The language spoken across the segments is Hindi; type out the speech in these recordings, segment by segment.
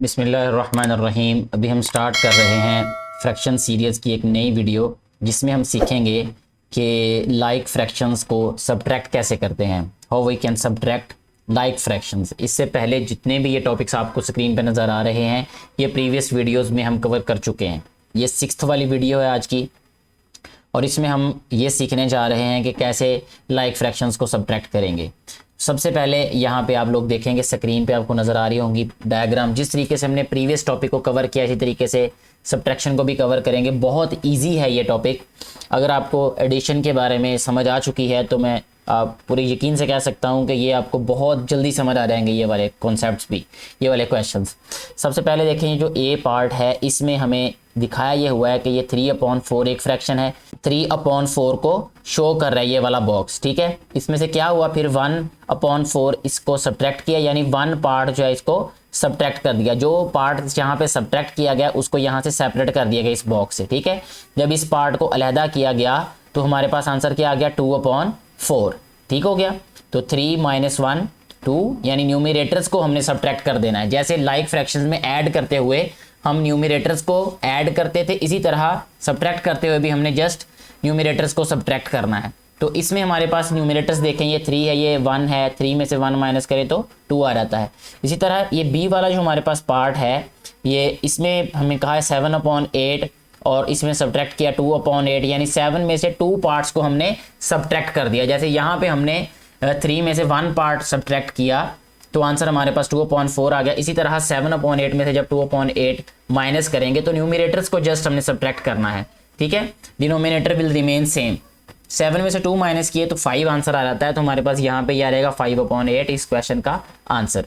बिस्मिल्लाहिर्रहमानिर्रहीम। अभी हम स्टार्ट कर रहे हैं फ्रैक्शन सीरीज़ की एक नई वीडियो, जिसमें हम सीखेंगे कि लाइक फ्रैक्शंस को सब्ट्रैक्ट कैसे करते हैं, how we can subtract like fractions. इससे पहले जितने भी ये टॉपिक्स आपको स्क्रीन पे नज़र आ रहे हैं, ये प्रीवियस वीडियोस में हम कवर कर चुके हैं। ये 6th वाली वीडियो है आज की, और इसमें हम ये सीखने जा रहे हैं कि कैसे लाइक फ्रैक्शंस को सब्ट्रैक्ट करेंगे। सबसे पहले यहाँ पे आप लोग देखेंगे, स्क्रीन पे आपको नज़र आ रही होंगी डायग्राम। जिस तरीके से हमने प्रीवियस टॉपिक को कवर किया, इसी तरीके से सब्ट्रैक्शन को भी कवर करेंगे। बहुत इजी है ये टॉपिक। अगर आपको एडिशन के बारे में समझ आ चुकी है तो मैं आप पूरे यकीन से कह सकता हूँ कि ये आपको बहुत जल्दी समझ आ जाएंगे, ये वाले कॉन्सेप्ट्स भी, ये वाले क्वेश्चंस। सबसे पहले देखें, ये जो ए पार्ट है इसमें हमें दिखाया ये हुआ है कि ये 3/4 एक फ्रैक्शन है। 3/4 को शो कर रहा है ये वाला बॉक्स, ठीक है। इसमें से क्या हुआ, फिर 1/4 इसको सब्ट्रैक्ट किया, यानी 1 पार्ट जो है इसको सब्ट्रैक्ट कर दिया। जो पार्ट जहाँ पे सब्ट्रैक्ट किया गया उसको यहाँ से सेपरेट कर दिया गया इस बॉक्स से, ठीक है। जब इस पार्ट को अलहदा किया गया तो हमारे पास आंसर क्या आ गया, 2/4, ठीक हो गया। तो 3 - 1 2, यानी न्यूमिरेटर्स को हमने सब्ट्रैक्ट कर देना है। जैसे लाइक फ्रैक्शंस में ऐड करते हुए हम न्यूमिरेटर्स को ऐड करते थे, इसी तरह सब्ट्रैक्ट करते हुए भी हमने जस्ट न्यूमिरेटर्स को सब्ट्रैक्ट करना है। तो इसमें हमारे पास न्यूमिरेटर्स देखें, ये 3 है, ये 1 है, 3 में से 1 माइनस करें तो 2 आ जाता है। इसी तरह ये बी वाला जो हमारे पास पार्ट है, ये इसमें हमें कहा है 7/8 और इसमें सब्ट्रैक्ट किया 2/8, यानी 7 में से 2 पार्ट्स को हमने सब्ट्रैक्ट कर दिया। जैसे यहाँ पे हमने 3 में से 1 पार्ट सब्ट्रैक्ट किया तो आंसर हमारे पास 2/4 आ गया। इसी तरह 7/8 में से जब 2/8 माइनस करेंगे तो न्यूमिरेटर्स को जस्ट हमने सब्ट्रैक्ट करना है, ठीक है। Denominator will remain same. 7 में से 2 माइनस किए तो 5 आंसर आ जाता है। तो हमारे पास यहाँ पे यह रहेगा 5/8 इस क्वेश्चन का आंसर।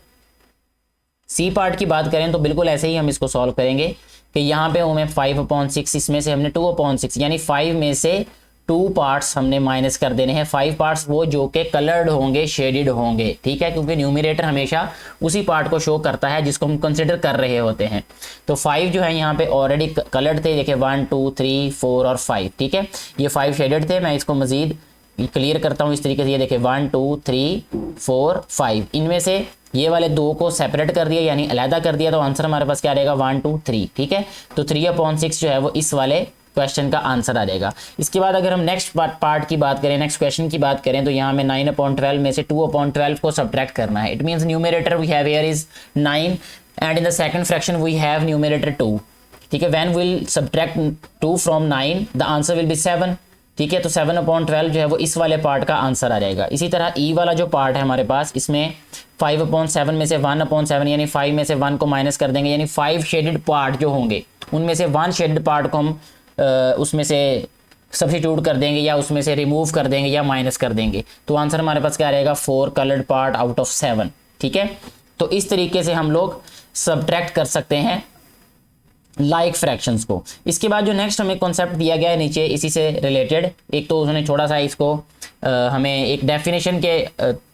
सी पार्ट की बात करें तो बिल्कुल ऐसे ही हम इसको सॉल्व करेंगे कि यहाँ पे हमें 5/6, इसमें से हमने 2/6, यानी 5 में से 2 पार्ट्स हमने माइनस कर देने हैं। 5 पार्ट्स वो जो कि कलर्ड होंगे, शेडेड होंगे, ठीक है, क्योंकि न्यूमिरेटर हमेशा उसी पार्ट को शो करता है जिसको हम कंसिडर कर रहे होते हैं। तो 5 जो है यहाँ पे ऑलरेडी कलर्ड थे, देखिए 1 2 3 4 और 5, ठीक है। ये 5 शेडेड थे। मैं इसको मजीद क्लियर करता हूँ इस तरीके से। ये देखिए 1 2 3 4 5, इनमें से ये वाले 2 को सेपरेट कर दिया, यानी अलहदा कर दिया। तो आंसर हमारे पास क्या रहेगा, 1 2 3, ठीक है। तो 3/6 जो है वो इस वाले क्वेश्चन का आंसर आ जाएगा। इसके बाद अगर हम नेक्स्ट पार्ट की बात करें, नेक्स्ट क्वेश्चन की बात करें, तो यहाँ में 9/12 में से 2/12 को सब्ट्रैक्ट करना है। It means numerator we have here is 9 and in the second fraction we have numerator 2, ठीक है। When will subtract 2 from 9 the answer will be 7, ठीक है। तो 7/12 जो है वो इस वाले पार्ट का आंसर आ जाएगा। इसी तरह ई वाला जो पार्ट है हमारे पास, इसमें 5/7 में से 1/7, यानी 5 में से 1 को माइनस कर देंगे, यानी 5 शेडेड पार्ट जो होंगे उनमें से 1 शेडेड पार्ट को हम उसमें से सब्स्टिट्यूट कर देंगे, या उसमें से रिमूव कर देंगे, या माइनस कर देंगे। तो आंसर हमारे पास क्या रहेगा, 4 कलर्ड पार्ट आउट ऑफ 7, ठीक है। तो इस तरीके से हम लोग सब्ट्रैक्ट कर सकते हैं लाइक फ्रैक्शंस को। इसके बाद जो नेक्स्ट हमें कॉन्सेप्ट दिया गया है नीचे, इसी से रिलेटेड, एक तो उन्होंने थोड़ा सा इसको हमें एक डेफिनेशन के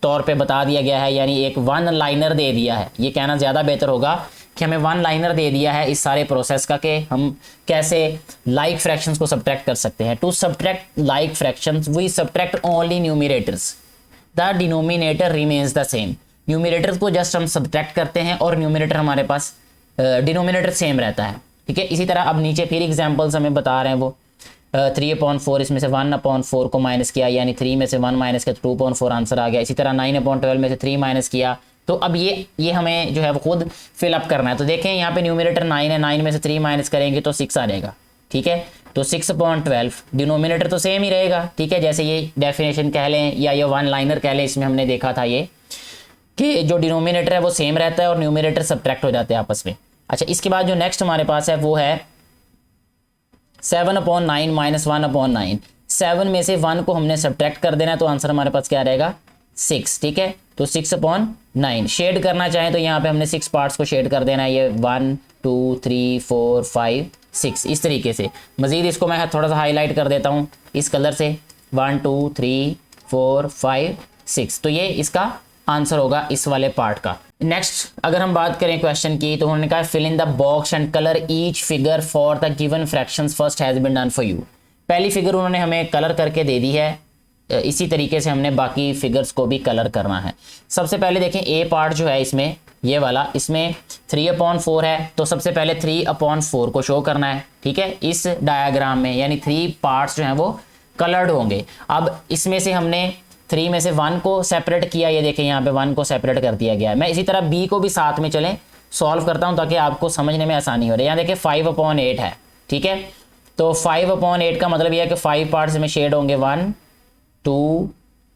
तौर पे बता दिया गया है, यानी एक 1 लाइनर दे दिया है। ये कहना ज़्यादा बेहतर होगा कि हमें 1 लाइनर दे दिया है इस सारे प्रोसेस का, कि हम कैसे लाइक फ्रैक्शंस को सब्ट्रैक्ट कर सकते हैं। To subtract like fractions we subtract only numerators, the denominator remains the same. Numerators को जस्ट हम सब्ट्रैक्ट करते हैं और न्यूमिरेटर हमारे पास डिनोमिनेटर सेम रहता है, ठीक है। इसी तरह अब नीचे फिर एग्जाम्पल्स हमें बता रहे हैं वो 3/4, इसमें से 1/4 को माइनस किया, यानी 3 में से 1 माइनस किया तो 2/4 आंसर आ गया। इसी तरह 9/12 में से 3 माइनस किया, तो अब ये हमें जो है वो खुद फिलअप करना है। तो देखें यहाँ पे न्यूमिनेटर 9 है, 9 में से 3 माइनस करेंगे तो 6 आ जाएगा, ठीक है। तो 6/12, डिनोमिनेटर तो सेम ही रहेगा, ठीक है। जैसे ये डेफिनेशन कह लें या ये 1 लाइनर कह लें, इसमें हमने देखा था ये कि जो डिनोमिनेटर है वो सेम रहता है और न्यूमिनेटर सब्ट्रैक्ट हो जाते हैं आपस में। अच्छा, इसके बाद जो नेक्स्ट हमारे पास है वो है 7/9 - 1/9। 7 में से 1 को हमने सब्ट्रैक्ट कर देना है, तो आंसर हमारे पास क्या रहेगा, 6, ठीक है। तो 6/9 शेड करना चाहें तो यहाँ पे हमने 6 पार्ट्स को शेड कर देना है, ये 1 2 3 4 5 6, इस तरीके से। मजीद इसको मैं थोड़ा सा हाईलाइट कर देता हूँ इस कलर से, 1 2 3 4 5 6। तो ये इसका आंसर होगा इस वाले पार्ट का। नेक्स्ट अगर हम बात करें क्वेश्चन की, तो उन्होंने कहा fill in the box and colour each figure for the given fractions first has been done for you. पहली फिगर उन्होंने हमें कलर करके दे दी है, इसी तरीके से हमने बाकी फिगर्स को भी कलर करना है। सबसे पहले देखें ए पार्ट जो है इसमें ये वाला, इसमें 3/4 है, तो सबसे पहले 3/4 को शो करना है, ठीक है, इस डायग्राम में, यानी 3 पार्ट्स जो हैं वो कलर्ड होंगे। अब इसमें से हमने 3 में से 1 को सेपरेट किया, ये देखें यहाँ पे 1 को सेपरेट कर दिया गया है। मैं इसी तरह बी को भी साथ में चलें सॉल्व करता हूँ ताकि आपको समझने में आसानी हो रही है। यहाँ देखिए 5/8 है, ठीक है, तो 5/8 का मतलब यह है कि 5 पार्ट्स में शेड होंगे, 1 2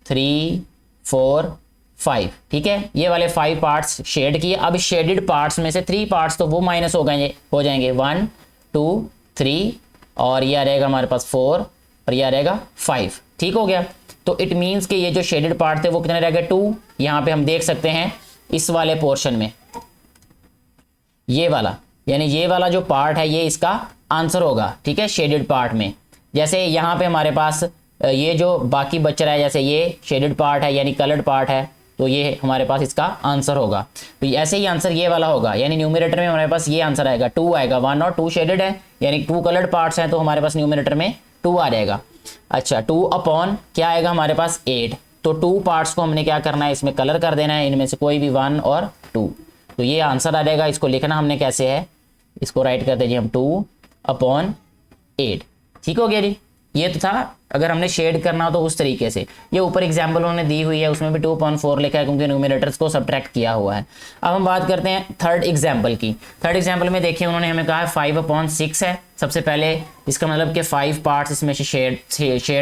3 4 5, ठीक है, ये वाले 5 पार्ट्स शेड किए। अब शेडेड पार्ट्स में से 3 पार्ट्स तो वो माइनस हो जाएंगे 1 2 3, और ये आ रहेगा हमारे पास 4 और ये आ रहेगा 5, ठीक हो गया। तो इट मीन्स कि ये जो शेडेड पार्ट थे वो कितने रह गए 2। यहाँ पे हम देख सकते हैं इस वाले पोर्शन में ये वाला, यानी ये वाला जो पार्ट है ये इसका आंसर होगा, ठीक है, शेडेड पार्ट में। जैसे यहाँ पे हमारे पास ये जो बाकी बच रहा है, जैसे ये शेडेड पार्ट है यानी कलर्ड पार्ट है, तो ये हमारे पास इसका आंसर होगा। तो ऐसे ही आंसर ये वाला होगा, यानी न्यूमरेटर में हमारे पास ये आंसर आएगा 2 आएगा, 1 और 2 शेडेड है यानी 2 कलर्ड पार्ट्स हैं, तो हमारे पास न्यूमरेटर में 2 आ जाएगा। अच्छा 2 अपॉन क्या आएगा हमारे पास 8, तो 2 पार्ट्स को हमने क्या करना है, इसमें कलर कर देना है, इनमें से कोई भी 1 और 2, तो ये आंसर आ जाएगा। इसको लिखना हमने कैसे है, इसको राइट कर दीजिए हम 2/8, ठीक हो गया जी। ये तो था अगर हमने शेड करना हो तो उस तरीके से। ये ऊपर एग्जाम्पल उन्होंने दी हुई है, उसमें भी 2/4 लिखा है क्योंकि न्यूमरेटर्स को सब्ट्रैक्ट किया हुआ है। अब हम बात करते हैं थर्ड एग्जाम्पल की। थर्ड एग्जाम्पल में देखिए उन्होंने हमें कहा है 5/6 है। सबसे पहले इसका मतलब कि 5 पार्ट्स इसमें से शेड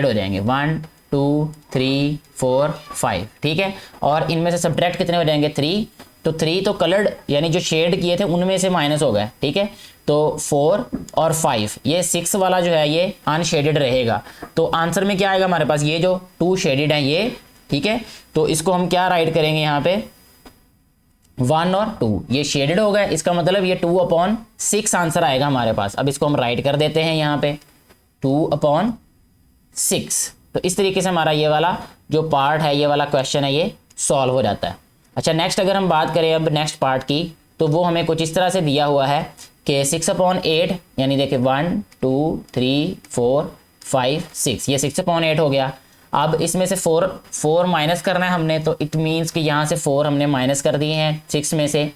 हो जाएंगे, 1 2 3 4 5, ठीक है, और इनमें से सब्ट्रैक्ट कितने हो जाएंगे 3, तो 3 तो कलर्ड यानी जो शेड किए थे उनमें से माइनस हो गए, ठीक है, तो 4 और 5, ये 6 वाला जो है ये अनशेडेड रहेगा। तो आंसर में क्या आएगा हमारे पास, ये जो 2 शेडेड हैं ये, ठीक है, तो इसको हम क्या राइट करेंगे यहाँ पे 1 और 2, ये शेडेड हो गए, इसका मतलब ये 2/6 आंसर आएगा हमारे पास। अब इसको हम राइट कर देते हैं यहाँ पे 2/6। तो इस तरीके से हमारा ये वाला जो पार्ट है, ये वाला क्वेश्चन है, ये सॉल्व हो जाता है। अच्छा नेक्स्ट अगर हम बात करें अब नेक्स्ट पार्ट की, तो वो हमें कुछ इस तरह से दिया हुआ है कि 6/8, यानी देखिए 1 2 3 4 5 6, ये 6/8 हो गया। अब इसमें से 4 माइनस करना है हमने, तो इट मीन्स कि यहाँ से 4 हमने माइनस कर दिए हैं 6 में से,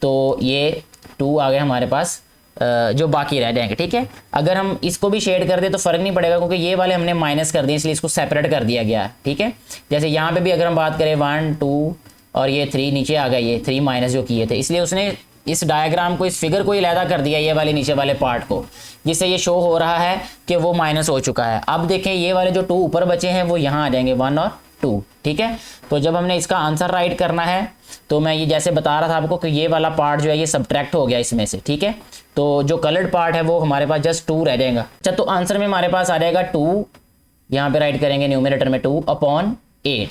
तो ये 2 आ गए हमारे पास जो बाकी रह जाएंगे, ठीक है। अगर हम इसको भी शेड कर दे तो फर्क नहीं पड़ेगा क्योंकि ये वाले हमने माइनस कर दिए, इसलिए इसको सेपरेट कर दिया गया, ठीक है। जैसे यहाँ पे भी अगर हम बात करें 1 2 और ये 3 नीचे आ गए, ये 3 माइनस जो किए थे, इसलिए उसने इस डायग्राम को, इस फिगर को ही अलहदा कर दिया ये वाले नीचे वाले पार्ट को, जिससे ये शो हो रहा है कि वो माइनस हो चुका है। अब देखें ये वाले जो 2 ऊपर बचे हैं वो यहाँ आ जाएंगे 1 और 2, ठीक है। तो जब हमने इसका आंसर राइट करना है, तो मैं ये जैसे बता रहा था आपको कि ये वाला पार्ट जो है ये सब्ट्रैक्ट हो गया इसमें से, ठीक है, तो जो कलर्ड पार्ट है वो हमारे पास जस्ट 2 रह जाएगा। अच्छा तो आंसर में हमारे पास आ जाएगा 2, यहाँ पे राइट करेंगे न्यूमरेटर में 2/8,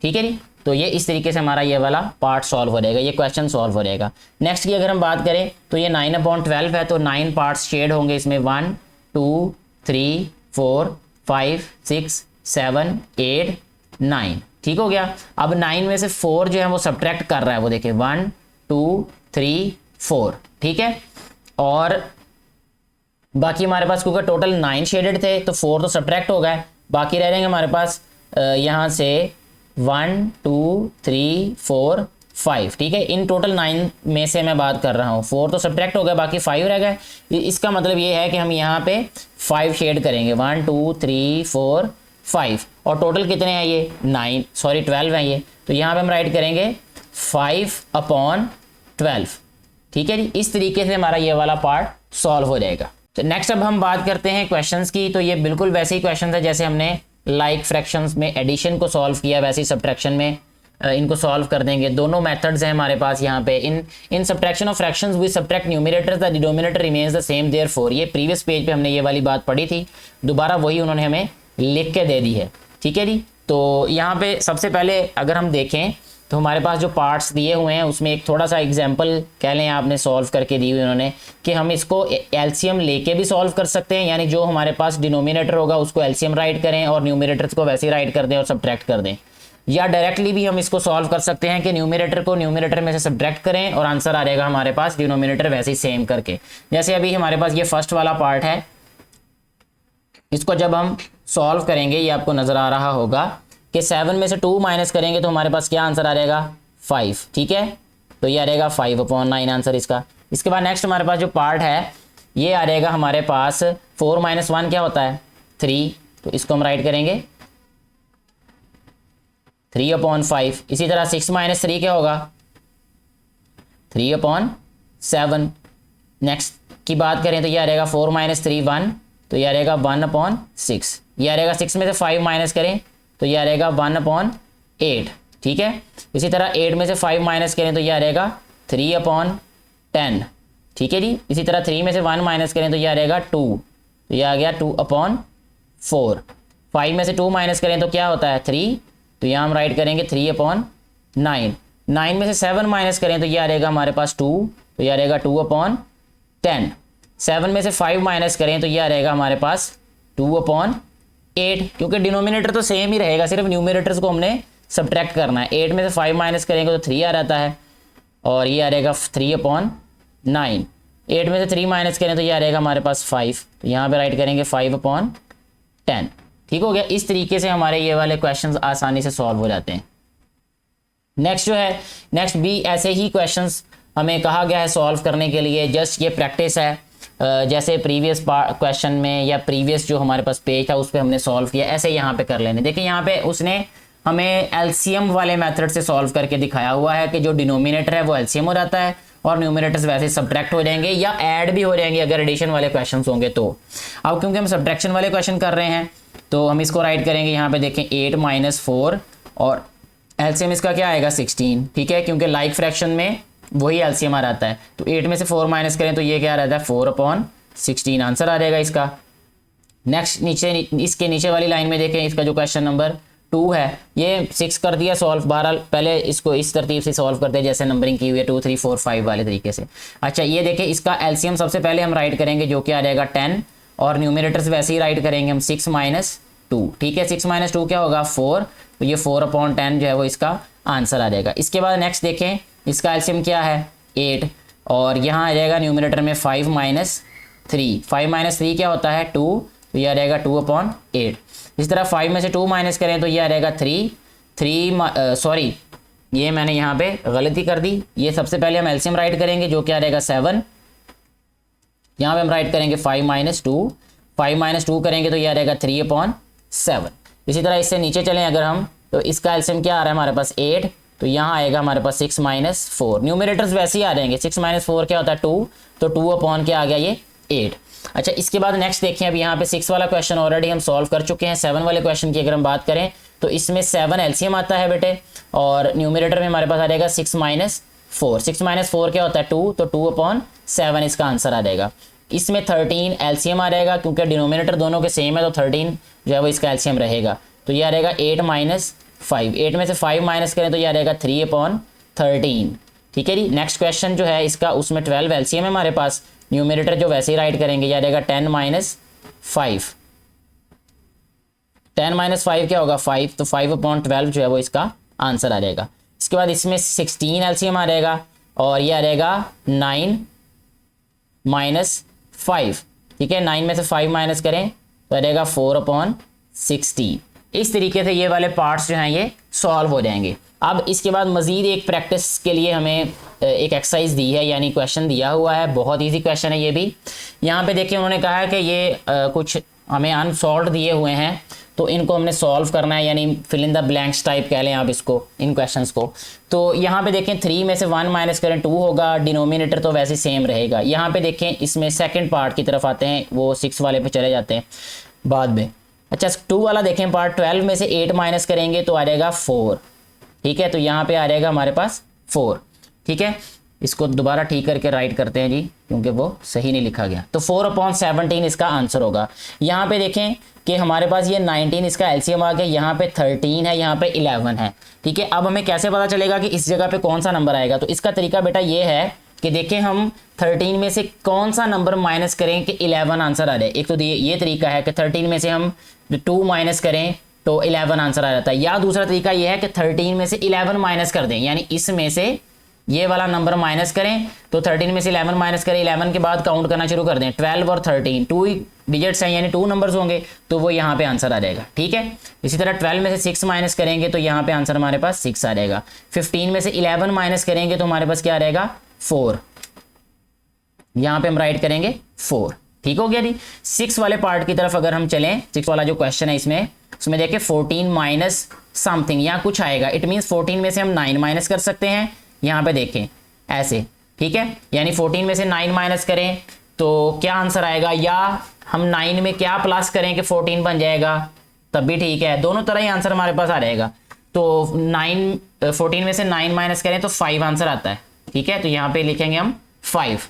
ठीक है जी। तो ये इस तरीके से हमारा ये वाला पार्ट सॉल्व हो जाएगा, ये क्वेश्चन सॉल्व हो जाएगा। नेक्स्ट की अगर हम बात करें तो ये 9/12 है, तो 9 पार्ट्स शेड होंगे इसमें, 1 2 3 4 5 6 7 8 9, ठीक हो गया। अब 9 में से 4 जो है वो सब्ट्रैक्ट कर रहा है, वो देखिए 1 2 3 4, ठीक है, और बाकी हमारे पास क्योंकि टोटल 9 शेडेड थे तो 4 तो सब्ट्रैक्ट हो गए, बाकी रह जाएंगे हमारे पास यहाँ से 1 2 3 4 5, ठीक है। इन टोटल 9 में से मैं बात कर रहा हूँ, 4 तो सब्ट्रैक्ट हो गए, बाकी 5 रह गए। इसका मतलब ये है कि हम यहाँ पे 5 शेड करेंगे, 1 2 3 4 5, और टोटल कितने हैं ये 12 हैं ये, तो यहाँ पे हम राइट करेंगे 5/12, ठीक है जी। इस तरीके से हमारा ये वाला पार्ट सॉल्व हो जाएगा। तो नेक्स्ट अब हम बात करते हैं क्वेश्चंस की। तो ये बिल्कुल वैसे ही क्वेश्चन है जैसे हमने लाइक फ्रैक्शंस में एडिशन को सॉल्व किया, वैसे ही सब्ट्रैक्शन में इनको सॉल्व कर देंगे। दोनों मेथड्स हैं हमारे पास यहाँ पे। In subtraction of fractions we subtract numerator, the denominator remains the same, therefore. ये प्रीवियस पेज पे हमने ये वाली बात पढ़ी थी, दोबारा वही उन्होंने हमें लिख के दे दी है, ठीक है जी। तो यहाँ पे सबसे पहले अगर हम देखें तो हमारे पास जो पार्ट्स दिए हुए हैं उसमें एक थोड़ा सा एग्जांपल कह लें आपने सॉल्व करके दी हुई उन्होंने, कि हम इसको एलसीएम लेके भी सॉल्व कर सकते हैं, यानी जो हमारे पास डिनोमिनेटर होगा उसको एलसीएम राइट करें और न्यूमरेटर्स को वैसे ही राइट कर दें और सब्ट्रैक्ट कर दें, या डायरेक्टली भी हम इसको सॉल्व कर सकते हैं कि न्यूमरेटर को न्यूमरेटर में से सब्ट्रैक्ट करें और आंसर आ जाएगा हमारे पास डिनोमिनेटर वैसे ही सेम करके। जैसे अभी हमारे पास ये फर्स्ट वाला पार्ट है, इसको जब हम सॉल्व करेंगे ये आपको नजर आ रहा होगा कि 7 में से 2 माइनस करेंगे तो हमारे पास क्या आंसर आ जाएगा 5, ठीक है। तो ये आ रहेगा 5/9 आंसर इसका। इसके बाद नेक्स्ट हमारे पास जो पार्ट है ये आ रहेगा हमारे पास 4 - 1 क्या होता है 3, तो इसको हम राइट करेंगे 3/5। इसी तरह 6 - 3 क्या होगा 3/7। नेक्स्ट की बात करें तो ये आ रहेगा 4 - 3 1, तो ये आ रहेगा 1/6। ये आ रहेगा 6 में से 5 माइनस करें तो ये आ रहेगा 1/8, ठीक है। इसी तरह 8 में से 5 माइनस करें तो ये आ रहेगा 3/10, ठीक है जी। इसी तरह 3 में से 1 माइनस करें तो ये आ रहेगा 2, तो ये आ गया 2/4। 5 में से 2 माइनस करें तो क्या होता है 3, तो यहाँ हम राइट करेंगे 3/9। 9 में से 7 माइनस करें तो ये आ रहेगा हमारे पास 2, तो ये आ रहेगा 2/10। 7 में से 5 माइनस करें तो ये आ रहेगा हमारे पास 2/8, क्योंकि डिनोमिनेटर तो सेम ही रहेगा, सिर्फ न्यूमिनेटर्स को हमने सब्ट्रैक्ट करना है। 8 में से 5 माइनस करेंगे तो 3 आ जाता है, और ये आ रहेगा 3/9। 8 में से 3 माइनस करें तो ये आ रहेगा हमारे पास 5, तो यहाँ पे राइट करेंगे 5/10, ठीक हो गया। इस तरीके से हमारे ये वाले क्वेश्चंस आसानी से सॉल्व हो जाते हैं। नेक्स्ट जो है, नेक्स्ट भी ऐसे ही क्वेश्चंस हमें कहा गया है सॉल्व करने के लिए। जस्ट ये प्रैक्टिस है, जैसे प्रीवियस क्वेश्चन में या प्रीवियस जो हमारे पास पेज था उस पर हमने सॉल्व किया, ऐसे यहाँ पे कर लेने। देखिए यहाँ पे उसने हमें एलसीएम वाले मेथड से सॉल्व करके दिखाया हुआ है कि जो डिनोमिनेटर है वो एलसीएम हो जाता है और न्यूमिनेटर्स वैसे सब्ट्रैक्ट हो जाएंगे या ऐड भी हो जाएंगे अगर एडिशन वाले क्वेश्चन होंगे तो। अब क्योंकि हम सब्ट्रैक्शन वाले क्वेश्चन कर रहे हैं तो हम इसको राइट करेंगे, यहाँ पे देखें 8 - 4 और एलसीएम इसका क्या आएगा 16, ठीक है, क्योंकि लाइक फ्रैक्शन में वही एलसीएम आ जाता है। तो 8 में से 4 माइनस करें तो ये क्या रहता है 4/16 आंसर आ जाएगा इसका। नेक्स्ट नीचे इसके नीचे वाली लाइन में देखें, इसका जो क्वेश्चन नंबर 2 है ये 6 कर दिया सॉल्व। बहरहाल पहले इसको इस तरतीब से सॉल्व करते हैं जैसे नंबरिंग की हुई है 2 3 4 5 वाले तरीके से। अच्छा ये देखें इसका एलसीएम सबसे पहले हम राइट करेंगे जो कि आ जाएगा 10, और न्यूमिनेटर्स वैसे ही राइट करेंगे हम 6 - 2, ठीक है। 6 - 2 क्या होगा 4, तो ये 4/10 जो है वो इसका आंसर आ जाएगा। इसके बाद नेक्स्ट देखें इसका एलसीएम क्या है 8, और यहाँ आ जाएगा न्यूमिनेटर में 5 - 3। 5 - 3 क्या होता है 2, तो ये आ जाएगा 2/8। इस तरह 5 में से 2 माइनस करें तो ये आ जाएगा 3 सॉरी ये मैंने यहाँ पे गलती कर दी। ये सबसे पहले हम एलसीएम राइट करेंगे जो कि आ जाएगा 7, यहाँ पे हम राइट करेंगे 5 - 2। 5 - 2 करेंगे तो ये आ जाएगा 3/7। इसी तरह इससे नीचे चलें अगर हम, तो इसका एलसीएम क्या आ रहा है हमारे पास 8, तो यहाँ आएगा हमारे पास 6 - 4। न्यूमिनेटर्स वैसे ही आ जाएंगे, 6 - 4 क्या होता है 2, तो 2/, क्या आ गया ये 8। अच्छा इसके बाद नेक्स्ट देखें, अब यहाँ पे 6 वाला क्वेश्चन ऑलरेडी हम सॉल्व कर चुके हैं। 7 वाले क्वेश्चन की अगर हम बात करें तो इसमें 7 एलसीएम आता है बेटे, और न्यूमिनेटर में हमारे पास आ जाएगा 6 - 4। 6 - 4 क्या होता है 2, तो 2/7 इसका आंसर आ जाएगा। इसमें 13 एलसीएम आ जाएगा, क्योंकि डिनोमिनेटर दोनों के सेम है तो 13 जो है वो इसका एलसीएम रहेगा। तो ये आ रहेगा 8 - 5। 8 में से 5 माइनस करें तो ये आ रहेगा 3/13, ठीक है जी। नेक्स्ट क्वेश्चन जो है इसका उसमें 12 एलसीएम है हमारे पास, न्यूमिनेटर जो वैसे ही राइट करेंगे ये आ रहेगा 10 - 5। 10 - 5 क्या होगा 5, तो 5/12 जो है वो इसका आंसर आ जाएगा। इसके बाद इसमें 16 एलसीएम आ जाएगा, और ये आ जाएगा 9 - 5, ठीक है। 9 में से 5 माइनस करें तो आ जाएगा 4/16। इस तरीके से ये वाले पार्ट्स जो हैं ये सॉल्व हो जाएंगे। अब इसके बाद मज़ीद एक प्रैक्टिस के लिए हमें एक एक्सरसाइज दी है, यानी क्वेश्चन दिया हुआ है, बहुत इजी क्वेश्चन है ये भी। यहाँ पे देखिए उन्होंने कहा है कि ये कुछ हमें अनसॉल्व दिए हुए हैं तो इनको हमने सॉल्व करना है, यानी fill in the blanks type कह लें आप इसको, इन क्वेश्चंस को। तो यहाँ पे देखें 3 में से 1 माइनस करें 2 होगा, डिनोमिनेटर तो वैसे सेम रहेगा। यहाँ पे देखें इसमें सेकंड पार्ट की तरफ आते हैं, वो 6 वाले पे चले जाते हैं बाद में। अच्छा 2 वाला देखें पार्ट, 12 में से 8 माइनस करेंगे तो आ जाएगा 4, ठीक है। तो यहाँ पे आ जाएगा हमारे पास 4, ठीक है। इसको दोबारा ठीक करके राइट करते हैं जी, क्योंकि वो सही नहीं लिखा गया। तो 4/17 इसका आंसर होगा। यहाँ पे देखें कि हमारे पास ये 19 इसका एलसीएम आ गया, यहाँ पे 13 है, यहाँ पे 11 है, ठीक है। अब हमें कैसे पता चलेगा कि इस जगह पे कौन सा नंबर आएगा, तो इसका तरीका बेटा ये है कि देखें हम 13 में से कौन सा नंबर माइनस करें कि 11 आंसर आ जाए। एक तो ये तरीका है कि 13 में से हम 2 माइनस करें तो 11 आंसर आ जाता है, या दूसरा तरीका ये है कि 13 में से 11 माइनस कर दें, यानी इसमें से ये वाला नंबर माइनस करें। तो 13 में से 11 माइनस करें, 11 के बाद काउंट करना शुरू कर दें, 12 और 13, डिजिट्स हैं यानी 2 नंबर्स होंगे तो वो यहाँ पे आंसर आ जाएगा। ठीक है, इसी तरह 12 में से 6 माइनस करेंगे तो यहाँ पे आंसर हमारे पास 6 आ जाएगा। 15 में से 11 माइनस करेंगे तो हमारे पास क्या आ जाएगा 4, यहाँ पे हम राइट करेंगे 4। ठीक हो गया जी। 6 वाले पार्ट की तरफ अगर हम चलें, 6 वाला जो क्वेश्चन है उसमें देखिए 14 माइनस समथिंग यहाँ कुछ आएगा, इट मीन्स 14 में से हम 9 माइनस कर सकते हैं। यहाँ पे देखें ऐसे, ठीक है, यानी 14 में से 9 माइनस करें तो क्या आंसर आएगा, या हम 9 में क्या प्लस करें कि 14 बन जाएगा तब भी ठीक है, दोनों तरह ही आंसर हमारे पास आ जाएगा। तो 14 में से 9 माइनस करें तो 5 आंसर आता है। ठीक है, तो यहाँ पे लिखेंगे हम 5।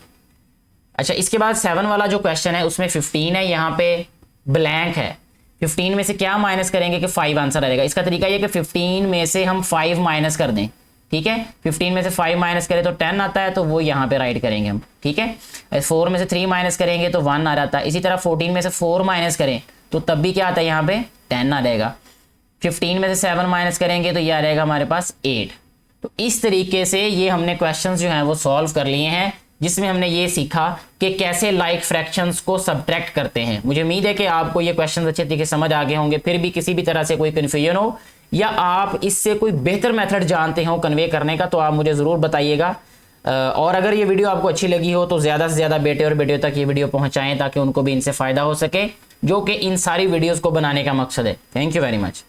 अच्छा, इसके बाद 7 वाला जो क्वेश्चन है उसमें 15 है, यहाँ पे ब्लैंक है। 15 में से क्या माइनस करेंगे कि 5 आंसर आएगा। इसका तरीका ये कि 15 में से हम 5 माइनस कर दें। ठीक है, 15 में से 5 माइनस करें तो 10 आता है, तो वो यहाँ पे राइट करेंगे हम। ठीक है, 4 में से 3 माइनस करेंगे तो 1 आ जाता है। इसी तरह 14 में से 4 माइनस करें तो तब भी क्या आता है, यहाँ पे 10 आ जाएगा। 15 में से 7 माइनस करेंगे तो ये आ जाएगा हमारे पास 8। तो इस तरीके से ये हमने क्वेश्चंस जो हैं वो सॉल्व कर लिए हैं, जिसमें हमने ये सीखा कि कैसे लाइक फ्रैक्शंस को सब्ट्रैक्ट करते हैं। मुझे उम्मीद है कि आपको ये क्वेश्चंस अच्छे तरीके से समझ आ गए होंगे। फिर भी किसी भी तरह से कोई कन्फ्यूजन हो या आप इससे कोई बेहतर मेथड जानते हो कन्वे करने का तो आप मुझे ज़रूर बताइएगा। और अगर ये वीडियो आपको अच्छी लगी हो तो ज़्यादा से ज़्यादा बेटे और बेटियों तक ये वीडियो पहुँचाएँ ताकि उनको भी इनसे फ़ायदा हो सके, जो कि इन सारी वीडियोज़ को बनाने का मकसद है। Thank you very much.